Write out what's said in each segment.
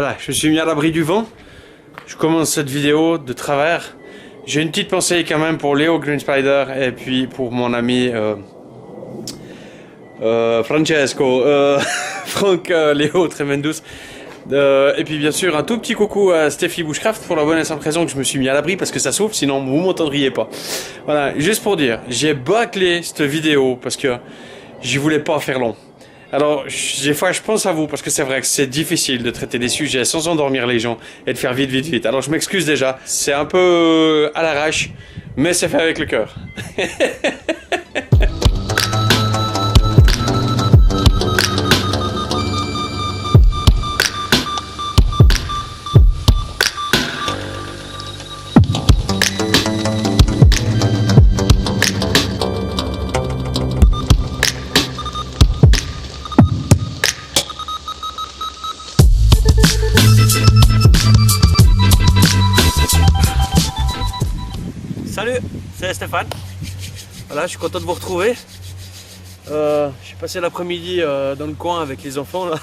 Voilà, je me suis mis à l'abri du vent. Je commence cette vidéo de travers. J'ai une petite pensée quand même pour Léo Green Spider et puis pour mon ami Francesco, Franck Léo Tremendous. Et puis bien sûr un tout petit coucou à Steffi Bushcraft pour la bonne et simple raison que je me suis mis à l'abri parce que ça souffle, sinon vous m'entendriez pas. Voilà, juste pour dire, j'ai bâclé cette vidéo parce que j'y voulais pas faire long. Alors, des fois, je pense à vous, parce que c'est vrai que c'est difficile de traiter des sujets sans endormir les gens et de faire vite, vite, vite. Alors, je m'excuse déjà, c'est un peu à l'arrache, mais c'est fait avec le cœur. Salut, c'est Stéphane. Voilà, je suis content de vous retrouver. J'ai passé l'après-midi dans le coin avec les enfants là,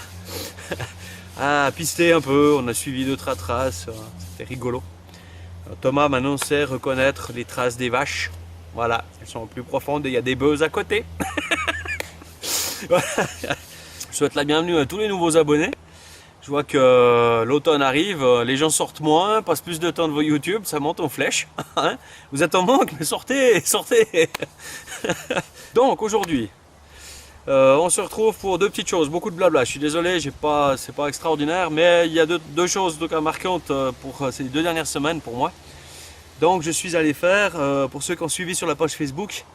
à pister un peu. On a suivi 2-3 traces, c'était rigolo. Thomas maintenant sait reconnaître les traces des vaches. Voilà, elles sont plus profondes et il y a des bœufs à côté. Voilà. Je souhaite la bienvenue à tous les nouveaux abonnés. Je vois que l'automne arrive, les gens sortent moins, passent plus de temps devant YouTube, ça monte en flèche. Hein, vous êtes en manque, mais sortez, sortez. Donc aujourd'hui, on se retrouve pour deux petites choses, beaucoup de blabla. Je suis désolé, c'est pas extraordinaire, mais il y a deux choses en tout cas marquantes pour ces 2 dernières semaines pour moi. Donc je suis allé faire, pour ceux qui ont suivi sur la page Facebook,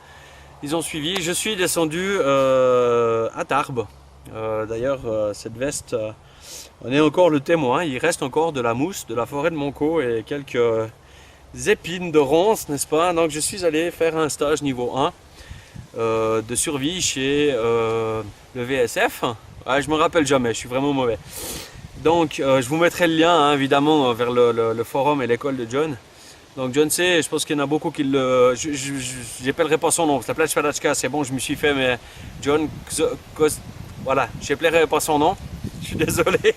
ils ont suivi, je suis descendu à Tarbes. D'ailleurs, cette veste... on est encore le témoin, il reste encore de la mousse de la forêt de Monco et quelques épines de ronces, n'est-ce pas? Donc je suis allé faire un stage niveau 1 de survie chez le VSF. Ah, je me rappelle jamais, je suis vraiment mauvais. Donc je vous mettrai le lien hein, évidemment vers le forum et l'école de John. Donc John C, je pense qu'il y en a beaucoup qui le... j'appellerai pas son nom, ça s'appelle Svedachka, c'est bon, je me suis fait, mais John... Voilà, j'appellerai pas son nom. Je suis désolé.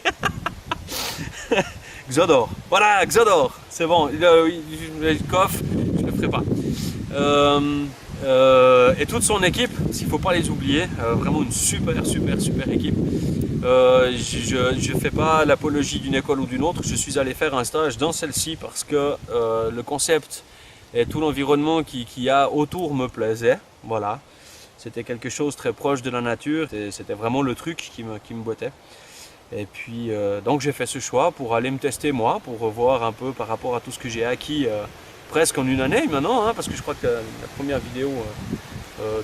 Xodor. Voilà, Xodor. C'est bon. Le coffre, je ne le ferai pas. Et toute son équipe, s'il ne faut pas les oublier, vraiment une super équipe. Je ne fais pas l'apologie d'une école ou d'une autre. Je suis allé faire un stage dans celle-ci parce que le concept et tout l'environnement qu'il y a autour me plaisait. Voilà. C'était quelque chose très proche de la nature. C'était vraiment le truc qui me bottait. Et puis donc j'ai fait ce choix pour aller me tester moi, pour voir un peu par rapport à tout ce que j'ai acquis presque en 1 année maintenant, hein, parce que je crois que la première vidéo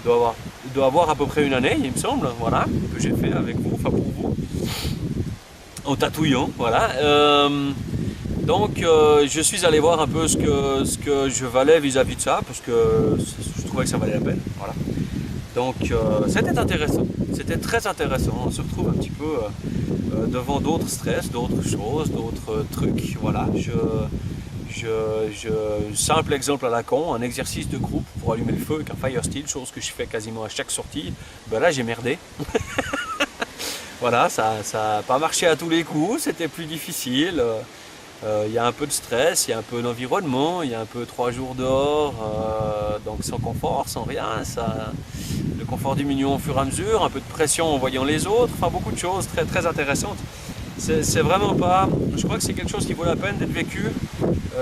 doit avoir à peu près 1 année, il me semble, voilà, que j'ai fait avec vous, enfin pour vous, en tatouillant, voilà. Donc je suis allé voir un peu ce que je valais vis-à-vis de ça, parce que je trouvais que ça valait la peine, voilà. Donc c'était intéressant, c'était très intéressant, on se retrouve un petit peu devant d'autres stress, d'autres choses, d'autres trucs, voilà. Simple exemple à la con, un exercice de groupe pour allumer le feu avec un fire steel, chose que je fais quasiment à chaque sortie, ben là j'ai merdé. Voilà, ça n'a pas marché à tous les coups, c'était plus difficile. Il y a un peu de stress, il y a un peu d'environnement, il y a un peu 3 jours dehors, donc sans confort, sans rien, le confort diminue au fur et à mesure, un peu de pression en voyant les autres, enfin beaucoup de choses très intéressantes. C'est vraiment pas, je crois que c'est quelque chose qui vaut la peine d'être vécu,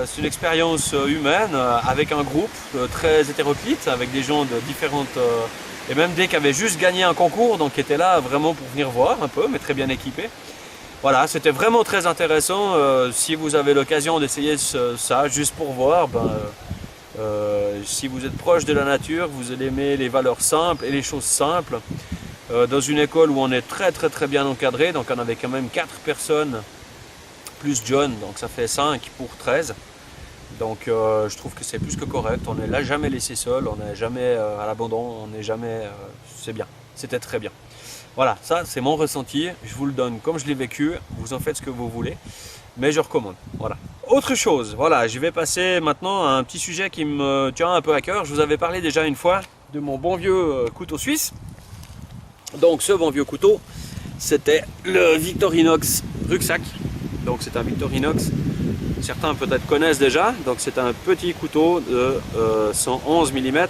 c'est une expérience humaine avec un groupe très hétéroclite, avec des gens de différentes, et même des qui avaient juste gagné un concours, donc qui étaient là vraiment pour venir voir un peu, mais très bien équipés. Voilà, c'était vraiment très intéressant. Si vous avez l'occasion d'essayer ça, juste pour voir, si vous êtes proche de la nature, vous allez aimer les valeurs simples et les choses simples. Dans une école où on est très bien encadré, donc on avait quand même 4 personnes, plus John, donc ça fait 5 pour 13. Donc je trouve que c'est plus que correct, on n'est là jamais laissé seul, on n'est jamais à l'abandon, on n'est jamais... c'est bien, c'était très bien. Voilà, ça c'est mon ressenti, je vous le donne comme je l'ai vécu, vous en faites ce que vous voulez, mais je recommande, voilà. Autre chose, voilà, je vais passer maintenant à un petit sujet qui me tient un peu à cœur. Je vous avais parlé déjà une fois de mon bon vieux couteau suisse. Donc ce bon vieux couteau, c'était le Victorinox rucksack. Donc c'est un Victorinox. Certains peut-être connaissent déjà. Donc c'est un petit couteau de 111 mm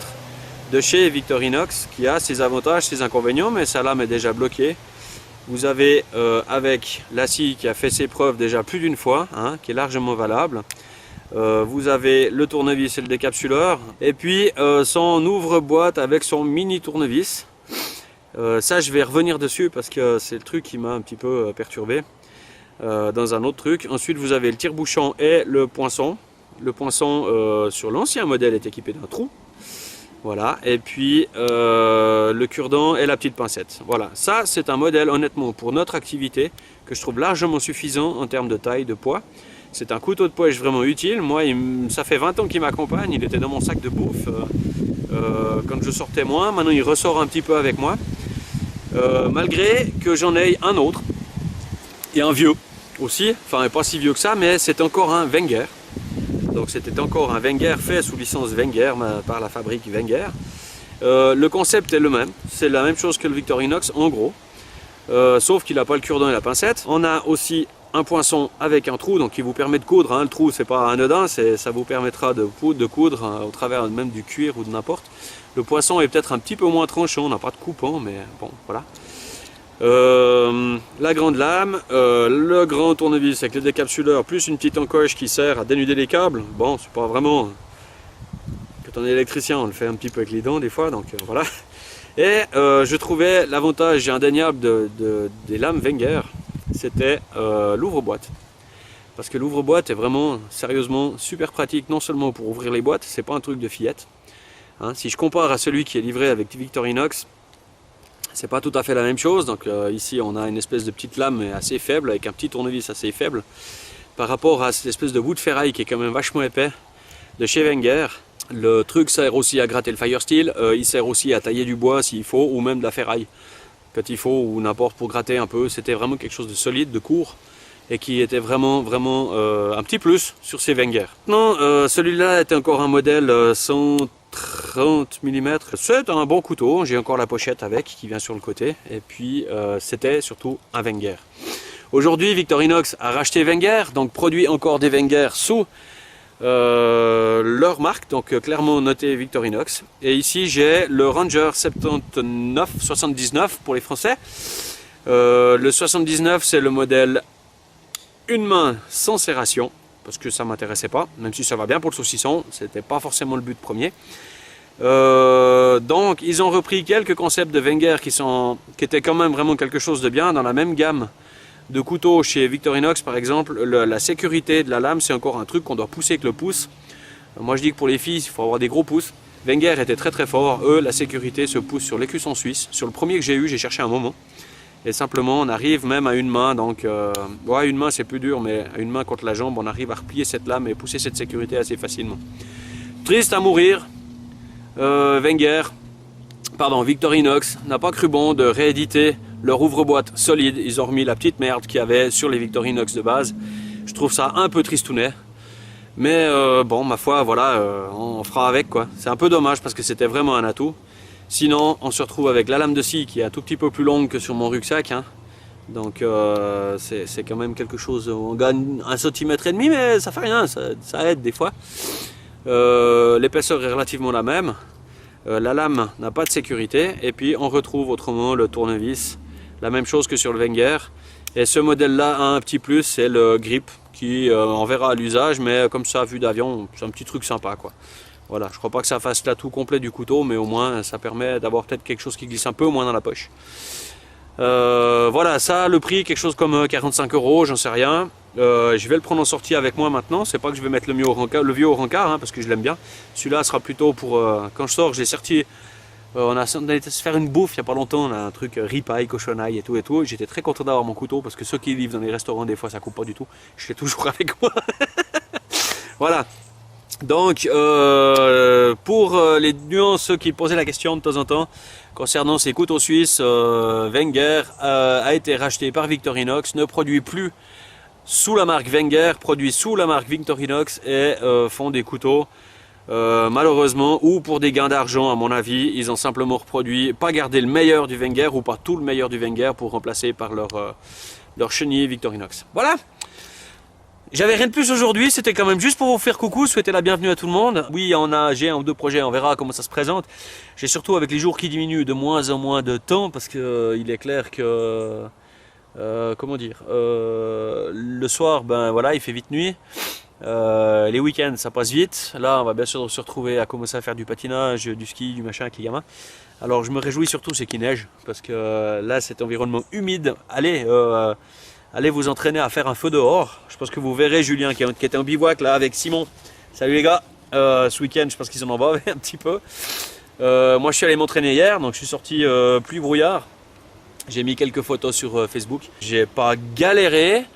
de chez Victorinox qui a ses avantages, ses inconvénients, mais sa lame est déjà bloquée. Vous avez avec la scie qui a fait ses preuves déjà plus d'une fois, hein, qui est largement valable. Vous avez le tournevis et le décapsuleur. Et puis son ouvre-boîte avec son mini tournevis. Ça je vais revenir dessus parce que c'est le truc qui m'a un petit peu perturbé dans un autre truc. Ensuite vous avez le tire-bouchon et le poinçon. Le poinçon sur l'ancien modèle est équipé d'un trou. Voilà, et puis le cure-dent et la petite pincette. Voilà, ça c'est un modèle honnêtement pour notre activité que je trouve largement suffisant en termes de taille, de poids. C'est un couteau de pêche vraiment utile. Moi, ça fait 20 ans qu'il m'accompagne, il était dans mon sac de bouffe quand je sortais moins. Maintenant il ressort un petit peu avec moi. Malgré que j'en ai un autre, et un vieux aussi, enfin pas si vieux que ça, mais c'est encore un Wenger. Donc c'était encore un Wenger fait sous licence Wenger par la fabrique Wenger. Le concept est le même, c'est la même chose que le Victorinox en gros, sauf qu'il n'a pas le cure-dent et la pincette. On a aussi un poinçon avec un trou, donc qui vous permet de coudre, hein. Le trou c'est pas anodin, ça vous permettra de coudre hein, au travers même du cuir ou de n'importe. Le poinçon est peut-être un petit peu moins tranchant, on n'a pas de coupant, mais bon voilà. La grande lame, le grand tournevis avec le décapsuleur, plus une petite encoche qui sert à dénuder les câbles. Bon, c'est pas vraiment... Quand on est électricien, on le fait un petit peu avec les dents des fois, donc voilà. Et je trouvais l'avantage indéniable des lames Wenger, c'était l'ouvre-boîte. Parce que l'ouvre-boîte est vraiment, sérieusement, super pratique, non seulement pour ouvrir les boîtes, c'est pas un truc de fillette. Hein, si je compare à celui qui est livré avec Victorinox, c'est pas tout à fait la même chose. Donc ici on a une espèce de petite lame assez faible avec un petit tournevis assez faible par rapport à cette espèce de bout de ferraille qui est quand même vachement épais de chez Wenger. Le truc sert aussi à gratter le Firesteel, il sert aussi à tailler du bois s'il faut, ou même de la ferraille quand il faut, ou n'importe pour gratter un peu. C'était vraiment quelque chose de solide, de court et qui était vraiment un petit plus sur ces Wenger. Maintenant celui-là était encore un modèle 130 mm, c'est un bon couteau, j'ai encore la pochette avec qui vient sur le côté, et puis c'était surtout un Wenger. Aujourd'hui Victorinox a racheté Wenger, donc produit encore des Wenger sous leur marque, donc clairement noté Victorinox. Et ici j'ai le Ranger 79 pour les Français. Le 79 c'est le modèle une main sans serration, parce que ça ne m'intéressait pas, même si ça va bien pour le saucisson, c'était pas forcément le but premier. Donc ils ont repris quelques concepts de Wenger qui étaient quand même vraiment quelque chose de bien. Dans la même gamme de couteaux chez Victorinox par exemple, la sécurité de la lame c'est encore un truc qu'on doit pousser avec le pouce. Moi je dis que pour les filles il faut avoir des gros pouces. Wenger était très fort, eux la sécurité se pousse sur l'écusson suisse. Sur le premier que j'ai eu, j'ai cherché un moment. Et simplement on arrive même à une main, donc ouais, une main c'est plus dur, mais à une main contre la jambe on arrive à replier cette lame et pousser cette sécurité assez facilement. Triste à mourir, Victorinox n'a pas cru bon de rééditer leur ouvre-boîte solide. Ils ont remis la petite merde qu'il y avait sur les Victorinox de base. Je trouve ça un peu tristounet. Mais bon, ma foi, voilà, on fera avec quoi. C'est un peu dommage parce que c'était vraiment un atout. Sinon, on se retrouve avec la lame de scie qui est un tout petit peu plus longue que sur mon rucksack. Hein. Donc c'est quand même quelque chose, on gagne 1,5 cm, mais ça fait rien, ça aide des fois. L'épaisseur est relativement la même. La lame n'a pas de sécurité. Et puis on retrouve autrement le tournevis. La même chose que sur le Wenger. Et ce modèle-là a un petit plus, c'est le grip qui on verra à l'usage, mais comme ça, vue d'avion, c'est un petit truc sympa quoi. Voilà, je crois pas que ça fasse l'atout complet du couteau, mais au moins ça permet d'avoir peut-être quelque chose qui glisse un peu moins dans la poche. Voilà, ça, le prix, quelque chose comme 45 €, j'en sais rien. Je vais le prendre en sortie avec moi maintenant. C'est pas que je vais mettre le vieux au rencard, hein, parce que je l'aime bien. Celui-là sera plutôt pour quand je sors, je l'ai sorti. On a été se faire une bouffe il n'y a pas longtemps, on a un truc ripaille, cochonaille et tout. J'étais très content d'avoir mon couteau parce que ceux qui livrent dans les restaurants, des fois ça coupe pas du tout. Je l'ai toujours avec moi. Voilà. Donc, pour les nuances, ceux qui posaient la question de temps en temps, concernant ces couteaux suisses, Wenger a été racheté par Victorinox, ne produit plus sous la marque Wenger, produit sous la marque Victorinox et font des couteaux, malheureusement, ou pour des gains d'argent à mon avis, ils ont simplement reproduit, pas gardé le meilleur du Wenger ou pas tout le meilleur du Wenger pour remplacer par leur chenille Victorinox. Voilà. J'avais rien de plus aujourd'hui, c'était quand même juste pour vous faire coucou, souhaiter la bienvenue à tout le monde. Oui, j'ai un ou deux projets, on verra comment ça se présente. J'ai surtout avec les jours qui diminuent de moins en moins de temps parce que il est clair que le soir, ben voilà, il fait vite nuit. Les week-ends, ça passe vite. Là, on va bien sûr se retrouver à commencer à faire du patinage, du ski, du machin avec les gamins. Alors, je me réjouis surtout, c'est qu'il neige parce que là, cet environnement humide. Allez vous entraîner à faire un feu dehors. Je pense que vous verrez Julien qui était en bivouac là avec Simon. Salut les gars. Ce week-end, je pense qu'ils en ont bavé un petit peu. Moi, je suis allé m'entraîner hier, donc je suis sorti pluie brouillard. J'ai mis quelques photos sur Facebook. J'ai pas galéré,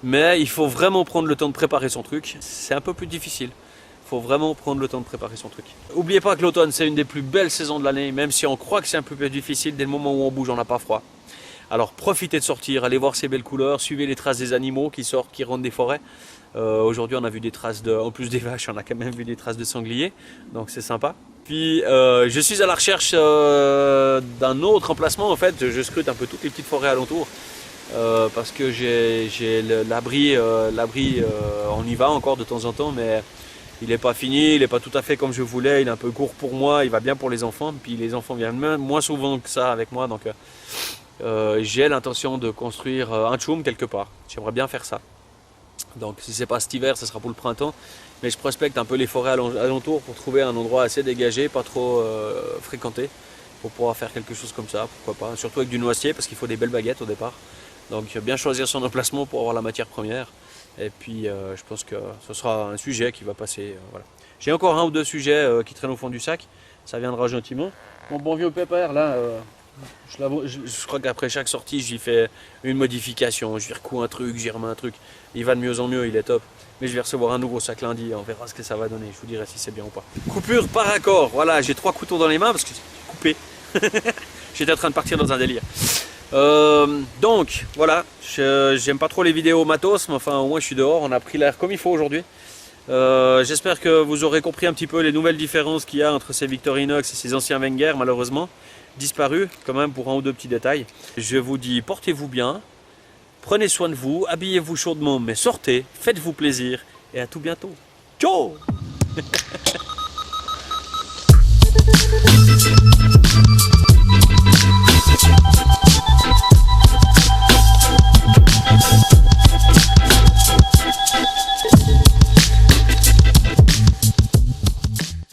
mais il faut vraiment prendre le temps de préparer son truc. C'est un peu plus difficile. Il faut vraiment prendre le temps de préparer son truc. N'oubliez pas que l'automne, c'est une des plus belles saisons de l'année, même si on croit que c'est un peu plus difficile. Dès le moment où on bouge, on n'a pas froid. Alors profitez de sortir, allez voir ces belles couleurs, suivez les traces des animaux qui sortent, qui rentrent des forêts. Aujourd'hui, on a vu des traces en plus des vaches, on a quand même vu des traces de sangliers, donc c'est sympa. Puis je suis à la recherche d'un autre emplacement. En fait, je scrute un peu toutes les petites forêts alentours parce que j'ai l'abri, on y va encore de temps en temps, mais il n'est pas fini, il n'est pas tout à fait comme je voulais, il est un peu court pour moi, il va bien pour les enfants, puis les enfants viennent moins souvent que ça avec moi, donc j'ai l'intention de construire un tchoum quelque part. J'aimerais bien faire ça. Donc si c'est pas cet hiver, ça sera pour le printemps. Mais je prospecte un peu les forêts alentours pour trouver un endroit assez dégagé, pas trop fréquenté, pour pouvoir faire quelque chose comme ça, pourquoi pas. Surtout avec du noisetier, parce qu'il faut des belles baguettes au départ. Donc bien choisir son emplacement pour avoir la matière première. Et puis je pense que ce sera un sujet qui va passer. Voilà. J'ai encore un ou deux sujets qui traînent au fond du sac. Ça viendra gentiment. Mon bon vieux pépère là. Je crois qu'après chaque sortie, j'y fais une modification, je lui recoue un truc, j'y remets un truc. Il va de mieux en mieux, il est top. Mais je vais recevoir un nouveau sac lundi, on verra ce que ça va donner, je vous dirai si c'est bien ou pas. Coupure par accord, voilà, j'ai 3 couteaux dans les mains parce que c'est coupé. J'étais en train de partir dans un délire. Donc, voilà, j'aime pas trop les vidéos matos, mais enfin au moins je suis dehors, on a pris l'air comme il faut aujourd'hui. J'espère que vous aurez compris un petit peu les nouvelles différences qu'il y a entre ces Victorinox et ces anciens Wenger, malheureusement. Disparu quand même pour un ou deux petits détails. Je vous dis portez-vous bien, prenez soin de vous, habillez-vous chaudement mais sortez, faites-vous plaisir et à tout bientôt. Ciao.